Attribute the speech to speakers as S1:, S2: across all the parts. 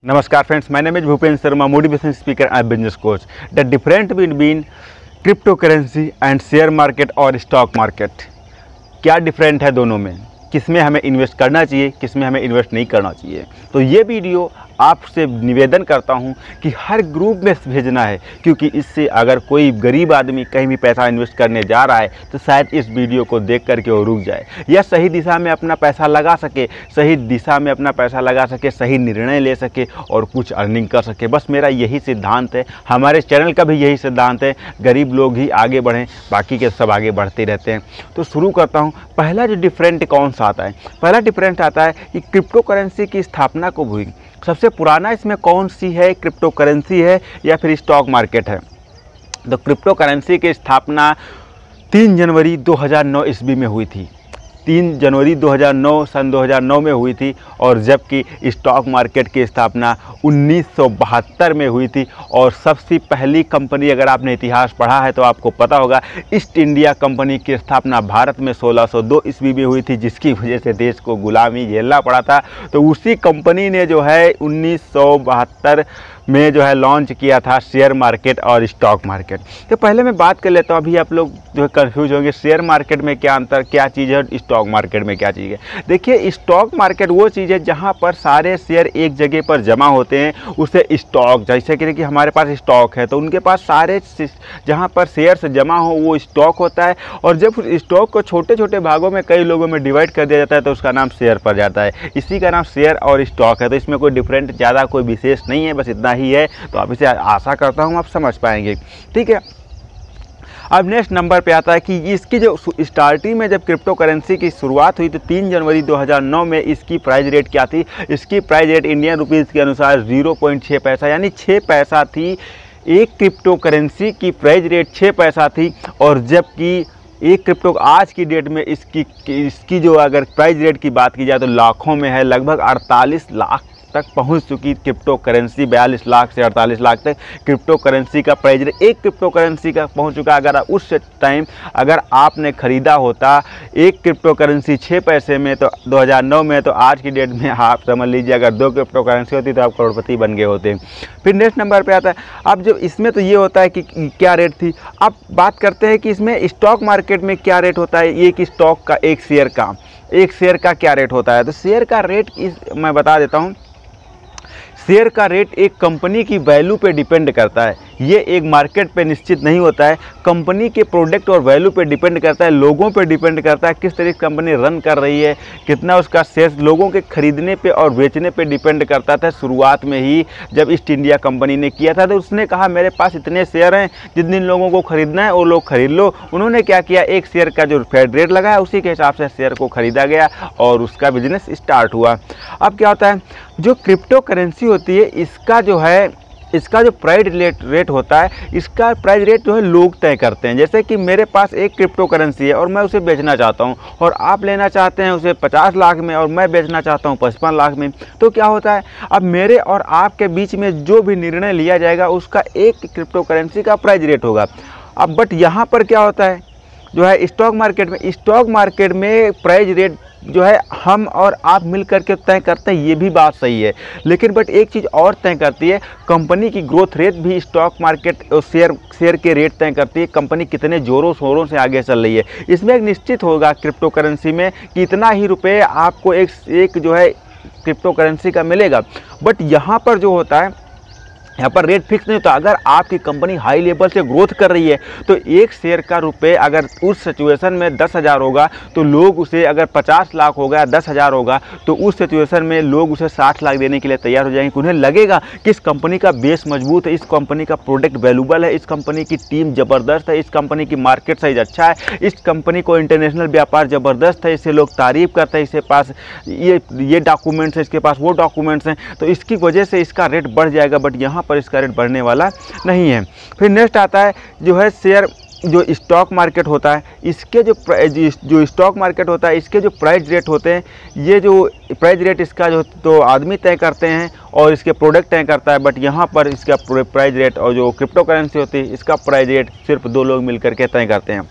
S1: Namaskar friends, my name is Bhupen Sharma, motivation speaker and business coach. The difference between cryptocurrency and share market और stock market, क्या different है दोनों में, किसमें हमें invest करना चाहिए, किसमें हमें इन्वेस्ट नहीं करना चाहिए। तो ये वीडियो आपसे निवेदन करता हूं कि हर ग्रुप में भेजना है, क्योंकि इससे अगर कोई गरीब आदमी कहीं भी पैसा इन्वेस्ट करने जा रहा है तो शायद इस वीडियो को देख करके वो रुक जाए या सही दिशा में अपना पैसा लगा सके, सही निर्णय ले सके और कुछ अर्निंग कर सके। बस मेरा यही सिद्धांत है, हमारे चैनल का भी यही सिद्धांत है, गरीब लोग ही आगे बढ़ें, बाकी के सब आगे बढ़ते रहते हैं। तो शुरू करता हूँ। पहला जो डिफरेंट कौन सा आता है, पहला डिफरेंट आता है कि क्रिप्टो करेंसी की स्थापना कब हुई। सबसे पुराना इसमें कौन सी है, क्रिप्टो करेंसी है या फिर स्टॉक मार्केट है। तो क्रिप्टो करेंसी की स्थापना 3 जनवरी 2009 ईस्वी में हुई थी। 3 जनवरी 2009 सन 2009 में हुई थी, और जबकि स्टॉक मार्केट की स्थापना 1972 में हुई थी। और सबसे पहली कंपनी, अगर आपने इतिहास पढ़ा है तो आपको पता होगा, ईस्ट इंडिया कंपनी की स्थापना भारत में 1602 ईस्वी में हुई थी, जिसकी वजह से देश को गुलामी झेलना पड़ा था। तो उसी कंपनी ने जो है 1972 में जो है लॉन्च किया था शेयर मार्केट और स्टॉक मार्केट। तो पहले मैं बात कर लेता हूँ, अभी आप लोग जो है कन्फ्यूज होंगे शेयर मार्केट में क्या अंतर, क्या चीज़ है, स्टॉक मार्केट में क्या चीज़ है। देखिए, स्टॉक मार्केट वो चीज़ है जहाँ पर सारे शेयर एक जगह पर जमा होते हैं, उसे स्टॉक, जैसे कि हमारे पास स्टॉक है तो उनके पास सारे जहाँ पर शेयर जमा हो वो स्टॉक होता है। और जब स्टॉक को छोटे छोटे भागों में कई लोगों में डिवाइड कर दिया जाता है तो उसका नाम शेयर पड़ जाता है। इसी का नाम शेयर और स्टॉक है। तो इसमें कोई डिफरेंट ज़्यादा कोई विशेष नहीं है, बस इतना ही है। तो आप इसे आशा करता हूँ आप समझ पाएंगे, ठीक है। अब नेक्स्ट नंबर पे आता है कि इसकी जो स्टार्टिंग में जब क्रिप्टो करेंसी की शुरुआत हुई तो 3 जनवरी 2009 में इसकी प्राइस रेट क्या थी। इसकी प्राइस रेट इंडियन रुपीज़ के अनुसार 0.6 पैसा यानी 6 पैसा थी। एक क्रिप्टो करेंसी की प्राइस रेट 6 पैसा थी। और जबकि एक क्रिप्टो आज की डेट में इसकी जो अगर प्राइस रेट की बात की जाए तो लाखों में है, लगभग 48 लाख तक पहुंच चुकी क्रिप्टो करेंसी। 42 लाख से 48 लाख तक क्रिप्टो करेंसी का प्राइस रेट एक क्रिप्टो करेंसी का पहुंच चुका। अगर उस टाइम अगर आपने ख़रीदा होता एक क्रिप्टो करेंसी 6 पैसे में तो 2009 में, तो आज की डेट में आप समझ लीजिए अगर 2 क्रिप्टो करेंसी होती तो आप करोड़पति बन गए होते। फिर नेक्स्ट नंबर पर आता है, अब जब इसमें तो ये होता है कि क्या रेट थी। अब बात करते हैं कि इसमें स्टॉक मार्केट में क्या रेट होता है। एक स्टॉक का, एक शेयर का क्या रेट होता है। तो शेयर का रेट मैं बता देता हूँ। शेयर का रेट एक कंपनी की वैल्यू पे डिपेंड करता है, ये एक मार्केट पे निश्चित नहीं होता है। कंपनी के प्रोडक्ट और वैल्यू पे डिपेंड करता है, लोगों पे डिपेंड करता है, किस तरीके कंपनी रन कर रही है, कितना उसका शेयर लोगों के खरीदने पे और बेचने पे डिपेंड करता था। शुरुआत में ही जब ईस्ट इंडिया कंपनी ने किया था तो उसने कहा मेरे पास इतने शेयर हैं, जितने लोगों को खरीदना है वो लोग खरीद लो। उन्होंने क्या किया, एक शेयर का जो फेड रेट लगाया उसी के हिसाब से शेयर को खरीदा गया और उसका बिजनेस स्टार्ट हुआ। अब क्या होता है, जो क्रिप्टो करेंसी होती है इसका जो प्राइस रेट होता है, इसका प्राइस रेट जो है लोग तय करते हैं। जैसे कि मेरे पास एक क्रिप्टो करेंसी है और मैं उसे बेचना चाहता हूं, और आप लेना चाहते हैं उसे 50 लाख में और मैं बेचना चाहता हूं 55 लाख में। तो क्या होता है, अब मेरे और आपके बीच में जो भी निर्णय लिया जाएगा उसका एक क्रिप्टो करेंसी का प्राइस रेट होगा। अब बट यहाँ पर क्या होता है, जो है स्टॉक मार्केट में प्राइस रेट जो है हम और आप मिल करके तय करते हैं, ये भी बात सही है। लेकिन बट एक चीज़ और तय करती है, कंपनी की ग्रोथ रेट भी स्टॉक मार्केट और शेयर के रेट तय करती है, कंपनी कितने ज़ोरों शोरों से आगे चल रही है। इसमें एक निश्चित होगा क्रिप्टो करेंसी में कि इतना ही रुपये आपको एक जो है क्रिप्टो करेंसी का मिलेगा। बट यहाँ पर जो होता है, यहाँ पर रेट फिक्स नहीं होता। अगर आपकी कंपनी हाई लेवल से ग्रोथ कर रही है तो एक शेयर का रुपये अगर उस सिचुएशन में 10,000 होगा तो लोग उसे, अगर 50 लाख होगा, 10,000 होगा तो उस सिचुएशन में लोग उसे 60 लाख देने के लिए तैयार हो जाएंगे। उन्हें लगेगा कि इस कंपनी का बेस मजबूत है, इस कंपनी का प्रोडक्ट वैल्यूबल है, इस कंपनी की टीम ज़बरदस्त है, इस कंपनी की मार्केट साइज अच्छा है, इस कंपनी को इंटरनेशनल व्यापार ज़बरदस्त है, इसे लोग तारीफ़ करते हैं, इसके पास ये डॉक्यूमेंट्स है, इसके पास वो डॉक्यूमेंट्स हैं, तो इसकी वजह से इसका रेट बढ़ जाएगा। बट यहाँ पर इसका रेट बढ़ने वाला नहीं है। फिर नेक्स्ट आता है जो है शेयर, जो स्टॉक मार्केट होता है, इसके जो स्टॉक मार्केट होता है इसके जो प्राइस रेट होते हैं, ये जो प्राइस रेट इसका जो तो आदमी तय करते हैं और इसके प्रोडक्ट तय करता है। बट यहाँ पर इसका प्राइस रेट और जो क्रिप्टो करेंसी होती है इसका प्राइस रेट सिर्फ 2 लोग मिलकर के तय करते हैं।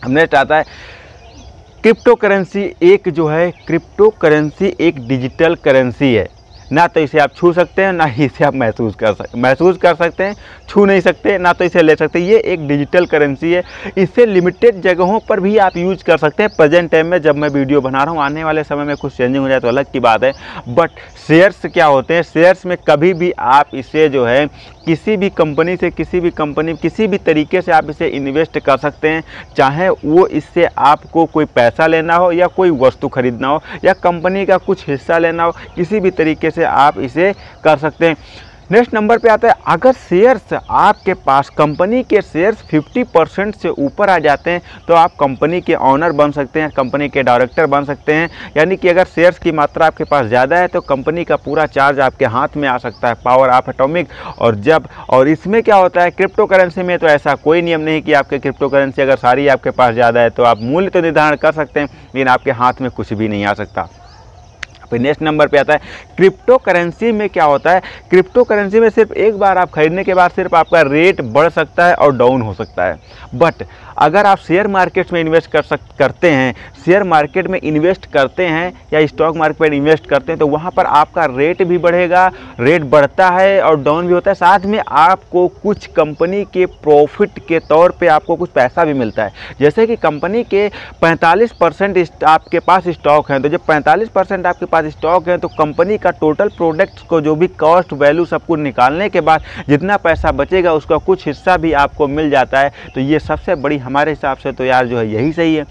S1: नेक्स्ट आता है क्रिप्टो करेंसी एक डिजिटल करेंसी है। ना तो इसे आप छू सकते हैं, ना ही इसे आप महसूस कर सकते हैं, छू नहीं सकते, ना तो इसे ले सकते। ये एक डिजिटल करेंसी है, इसे लिमिटेड जगहों पर भी आप यूज कर सकते हैं। प्रेजेंट टाइम में जब मैं वीडियो बना रहा हूँ, आने वाले समय में कुछ चेंजिंग हो जाए तो अलग की बात है। बट शेयर्स क्या होते हैं, शेयर्स में कभी भी आप इसे जो है किसी भी कंपनी से किसी भी तरीके से आप इसे इन्वेस्ट कर सकते हैं, चाहे वो इससे आपको कोई पैसा लेना हो या कोई वस्तु खरीदना हो या कंपनी का कुछ हिस्सा लेना हो, किसी भी तरीके से आप इसे कर सकते हैं। नेक्स्ट नंबर पे आता है, अगर शेयर्स आपके पास, कंपनी के शेयर्स 50% से ऊपर आ जाते हैं तो आप कंपनी के ऑनर बन सकते हैं, कंपनी के डायरेक्टर बन सकते हैं। यानी कि अगर शेयर्स की मात्रा आपके पास ज़्यादा है तो कंपनी का पूरा चार्ज आपके हाथ में आ सकता है, पावर ऑफ एटॉमिक। और इसमें क्या होता है, क्रिप्टो करेंसी में तो ऐसा कोई नियम नहीं कि आपके क्रिप्टो करेंसी अगर सारी आपके पास ज़्यादा है तो आप मूल्य तो निर्धारण कर सकते हैं, लेकिन आपके हाथ में कुछ भी नहीं आ सकता। फिर नेक्स्ट नंबर पे आता है, क्रिप्टो करेंसी में क्या होता है, क्रिप्टो करेंसी में सिर्फ एक बार आप खरीदने के बाद सिर्फ आपका रेट बढ़ सकता है और डाउन हो सकता है। बट अगर आप शेयर मार्केट में इन्वेस्ट करते हैं, शेयर मार्केट में इन्वेस्ट करते हैं या स्टॉक मार्केट में इन्वेस्ट करते हैं तो वहाँ पर आपका रेट भी बढ़ेगा, रेट बढ़ता है और डाउन भी होता है। साथ में आपको कुछ कंपनी के प्रॉफिट के तौर पे आपको कुछ पैसा भी मिलता है। जैसे कि कंपनी के 45% आपके पास स्टॉक हैं, तो जब 45% आपके पास स्टॉक है तो कंपनी का टोटल प्रोडक्ट्स को जो भी कॉस्ट वैल्यू सब कुछ निकालने के बाद जितना पैसा बचेगा उसका कुछ हिस्सा भी आपको मिल जाता है। तो ये सबसे बड़ी, हमारे हिसाब से तो यार जो है यही सही है।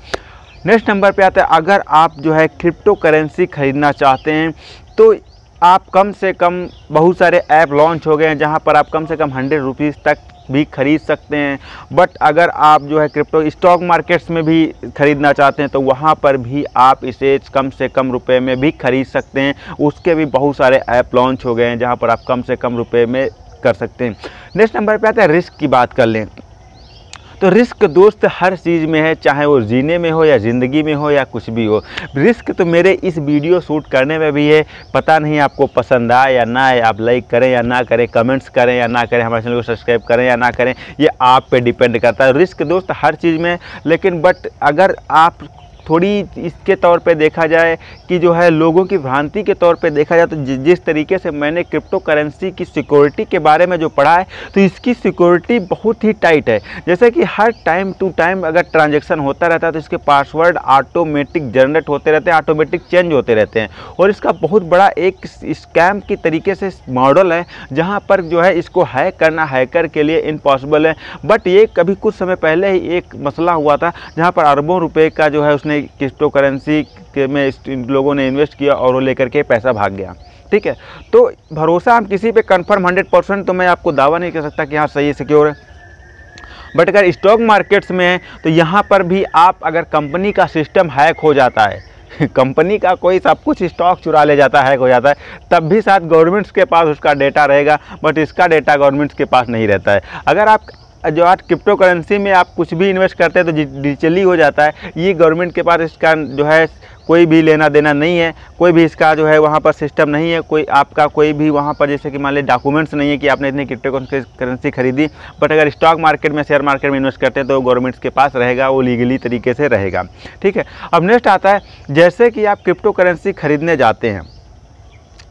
S1: नेक्स्ट नंबर पे आता है, अगर आप जो है क्रिप्टो करेंसी खरीदना चाहते हैं तो आप कम से कम, बहुत सारे ऐप लॉन्च हो गए हैं जहां पर आप कम से कम 100 रुपीज़ तक भी खरीद सकते हैं। बट अगर आप जो है क्रिप्टो स्टॉक मार्केट्स में भी खरीदना चाहते हैं तो वहाँ पर भी आप इसे कम से कम रुपए में भी खरीद सकते हैं। उसके भी बहुत सारे ऐप लॉन्च हो गए हैं जहाँ पर आप कम से कम रुपए में कर सकते हैं। नेक्स्ट नंबर पे आता है, रिस्क की बात कर लें तो रिस्क दोस्त हर चीज़ में है, चाहे वो जीने में हो या ज़िंदगी में हो या कुछ भी हो। रिस्क तो मेरे इस वीडियो शूट करने में भी है। पता नहीं आपको पसंद आए या ना आए, आप लाइक करें या ना करें, कमेंट्स करें या ना करें, हमारे चैनल को सब्सक्राइब करें या ना करें, ये आप पे डिपेंड करता है। रिस्क दोस्त हर चीज़ में, लेकिन बट अगर आप थोड़ी इसके तौर पे देखा जाए कि जो है लोगों की भ्रांति के तौर पे देखा जाए तो जिस तरीके से मैंने क्रिप्टो करेंसी की सिक्योरिटी के बारे में जो पढ़ा है तो इसकी सिक्योरिटी बहुत ही टाइट है। जैसे कि हर टाइम टू टाइम अगर ट्रांजैक्शन होता रहता है तो इसके पासवर्ड ऑटोमेटिक जनरेट होते रहते हैं, ऑटोमेटिक चेंज होते रहते हैं। और इसका बहुत बड़ा एक स्कैम की तरीके से मॉडल है जहाँ पर जो है इसको हैक करना हैकर के लिए इम्पॉसिबल है। बट ये कभी कुछ समय पहले ही एक मसला हुआ था जहाँ पर अरबों रुपए का जो है उसने क्रिप्टो करेंसी के में लोगों ने इन्वेस्ट किया और वो लेकर के पैसा भाग गया। ठीक है, तो भरोसा हम किसी पे कंफर्म 100% तो मैं आपको दावा नहीं कर सकता कि हाँ सही है, सिक्योर है। बट अगर स्टॉक मार्केट्स में है तो यहाँ पर भी आप, अगर कंपनी का सिस्टम हैक हो जाता है कंपनी का कोई सब कुछ स्टॉक चुरा ले जाता है, हैक हो जाता है, तब भी शायद गवर्नमेंट्स के पास उसका डेटा रहेगा, बट इसका डेटा गवर्नमेंट्स के पास नहीं रहता है। अगर आप जो आज क्रिप्टो करेंसी में आप कुछ भी इन्वेस्ट करते हैं तो डिजिटली हो जाता है। ये गवर्नमेंट के पास इसका जो है कोई भी लेना देना नहीं है, कोई भी इसका जो है वहाँ पर सिस्टम नहीं है, कोई आपका कोई भी वहाँ पर जैसे कि मान लीजिए डॉक्यूमेंट्स नहीं है कि आपने इतनी क्रिप्टो करेंसी खरीदी। बट अगर स्टॉक मार्केट में, शेयर मार्केट में इन्वेस्ट करते हैं तो गवर्नमेंट्स के पास रहेगा, वो लीगली तरीके से रहेगा। ठीक है, अब नेक्स्ट आता है, जैसे कि आप क्रिप्टो करेंसी खरीदने जाते हैं,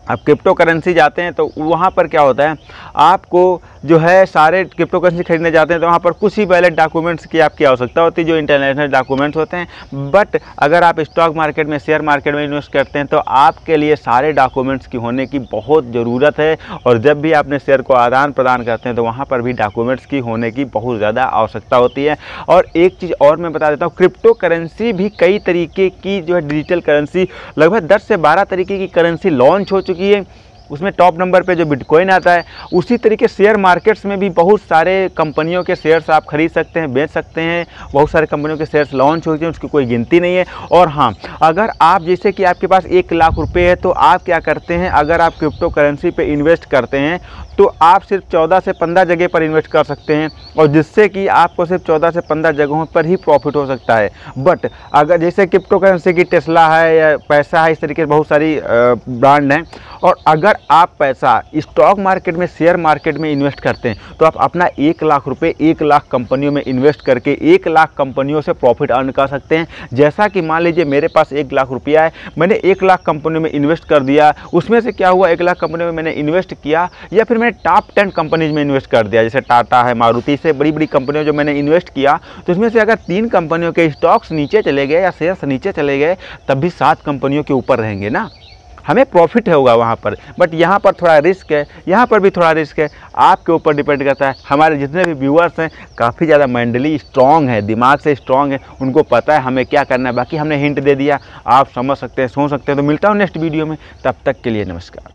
S1: आप क्रिप्टो करेंसी जाते हैं तो वहाँ पर क्या होता है, आपको जो है सारे क्रिप्टो करेंसी खरीदने जाते हैं तो वहाँ पर कुछ ही वैलिड डॉक्यूमेंट्स की आपकी आवश्यकता होती है जो इंटरनेशनल डॉक्यूमेंट्स होते हैं। बट अगर आप स्टॉक मार्केट में, शेयर मार्केट में इन्वेस्ट करते हैं तो आपके लिए सारे डॉक्यूमेंट्स की होने की बहुत ज़रूरत है। और जब भी आपने शेयर को आदान प्रदान करते हैं तो वहाँ पर भी डॉक्यूमेंट्स की होने की बहुत ज़्यादा आवश्यकता होती है। और एक चीज़ और मैं बता देता हूँ, क्रिप्टो करेंसी भी कई तरीके की जो है डिजिटल करेंसी, लगभग 10 से 12 तरीके की करेंसी लॉन्च हो चुकी है। उसमें टॉप नंबर पे जो बिटकॉइन आता है। उसी तरीके शेयर मार्केट्स में भी बहुत सारे कंपनियों के शेयर्स आप खरीद सकते हैं, बेच सकते हैं। बहुत सारे कंपनियों के शेयर्स लॉन्च होते हैं, उसकी कोई गिनती नहीं है। और हाँ, अगर आप जैसे कि आपके पास 1 लाख रुपए है तो आप क्या करते हैं, अगर आप क्रिप्टो करेंसी पे इन्वेस्ट करते हैं तो आप सिर्फ 14 से 15 जगह पर इन्वेस्ट कर सकते हैं, और जिससे कि आपको सिर्फ 14 से 15 जगहों पर ही प्रॉफिट हो सकता है। बट अगर जैसे क्रिप्टो करेंसी की टेस्ला है या पैसा है, इस तरीके से बहुत सारी ब्रांड हैं, और अगर आप पैसा स्टॉक मार्केट में, शेयर मार्केट में इन्वेस्ट करते हैं तो आप अपना 1 लाख रुपये 1 लाख कंपनियों में इन्वेस्ट करके 1 लाख कंपनियों से प्रॉफिट अर्न कर सकते हैं। जैसा कि मान लीजिए मेरे पास 1 लाख रुपया है, मैंने 1 लाख कंपनियों में इन्वेस्ट कर दिया, उसमें से क्या हुआ 1 लाख कंपनियों में मैंने इन्वेस्ट किया या फिर मैंने टॉप 10 कंपनीज में इन्वेस्ट कर दिया, जैसे टाटा है, मारुति से बड़ी बड़ी कंपनियों जो मैंने इन्वेस्ट किया, तो इसमें से अगर 3 कंपनियों के स्टॉक्स नीचे चले गए या शेयर्स नीचे चले गए तब भी 7 कंपनियों के ऊपर रहेंगे ना, हमें प्रॉफिट होगा वहाँ पर। बट यहाँ पर थोड़ा रिस्क है, यहाँ पर भी थोड़ा रिस्क है, आपके ऊपर डिपेंड करता है। हमारे जितने भी व्यूअर्स हैं काफ़ी ज़्यादा मेंटली स्ट्रॉन्ग है, दिमाग से स्ट्रॉन्ग है, उनको पता है हमें क्या करना है, बाकी हमने हिंट दे दिया, आप समझ सकते हैं, सोच सकते हैं। तो मिलता हूँ नेक्स्ट वीडियो में, तब तक के लिए नमस्कार।